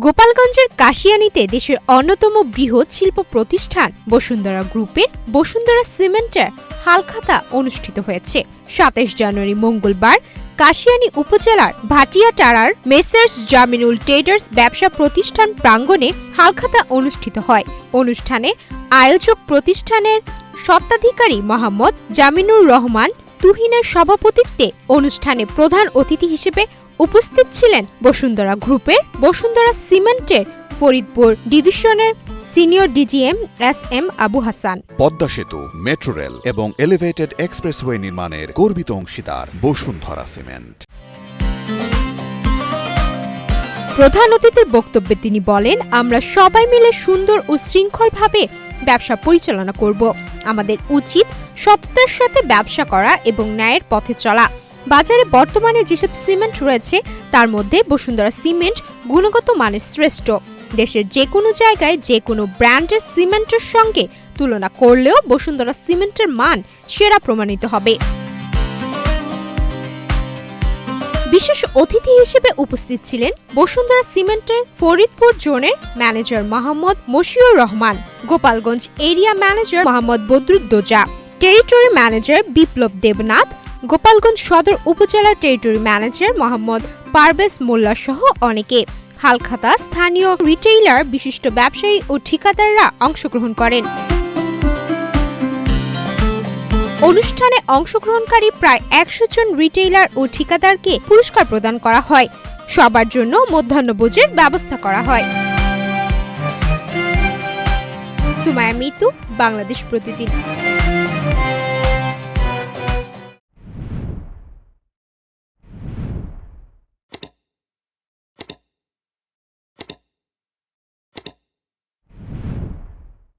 গোপালগঞ্জের কাশিয়ানীতে দেশের অন্যতম বৃহৎ শিল্প প্রতিষ্ঠান বসুন্ধরা গ্রুপের বসুন্ধরা সিমেন্টের হালখাতা অনুষ্ঠিত হয়েছে। ২৭ জানুয়ারি মঙ্গলবার কাশিয়ানী উপজেলার ভাটিয়াটারার মেসার্স জামিনুল ট্রেডার্স ব্যবসা প্রতিষ্ঠান প্রাঙ্গণে হালখাতা অনুষ্ঠিত হয়। অনুষ্ঠানে আয়োজক প্রতিষ্ঠানের স্বত্বাধিকারী মোহাম্মদ জামিনুর রহমান তুহিনের সভাপতিত্বে অনুষ্ঠানে প্রধান অতিথি হিসেবে উপস্থিত ছিলেন বসুন্ধরা গ্রুপের বসুন্ধরা সিমেন্টের ফরিদপুর ডিভিশনের senior DGM SM. Abu Hasan. Padma সেতু, মেট্রো রেল এবং এলিভেটেড এক্সপ্রেসওয়ে নির্মাণের গর্বিত অংশীদার বসুন্ধরা সিমেন্ট। প্রধান অতিথির বক্তব্যে তিনি বলেন, আমরা সবাই মিলে সুন্দর ও শৃঙ্খলভাবে ব্যবসা পরিচালনা করব। আমাদের উচিত সততার সাথে ব্যবসা করা এবং ন্যায়ের পথে চলা। বাজারে বর্তমানে যেসব সিমেন্ট রয়েছে তার মধ্যে বসুন্ধরা সিমেন্ট গুণগত মানের শ্রেষ্ঠ। দেশের যে কোনো জায়গায় যে কোনো ব্র্যান্ডের সিমেন্টের সঙ্গে তুলনা করলেও বসুন্ধরা সিমেন্টের মান সেরা প্রমাণিত হবে। বিশেষ অতিথি হিসেবে উপস্থিত ছিলেন বসুন্ধরা সিমেন্টের ফরিদপুর জোনের manager Mohammad Moshiur Rahman, Gopalganj area manager Mohammad Badruddoza, territory manager Biplob Debnath, Gopalganj সদর উপজেলা টেরিটরি ম্যানেজার মোহাম্মদ পারভেজ মোল্লা সহ অনেকে। হালখাতা স্থানীয় রিটেইলার, বিশিষ্ট ব্যবসায়ী ও ঠিকাদাররা অংশগ্রহণ করেন। অনুষ্ঠানে অংশগ্রহণকারী প্রায় ১০০ জন রিটেইলার ও ঠিকাদারকে পুরস্কার প্রদান করা হয়। সবার জন্য মধ্যাহ্নভোজের ব্যবস্থা করা হয়। সুমায়া মিতু, বাংলাদেশ প্রতিদিন।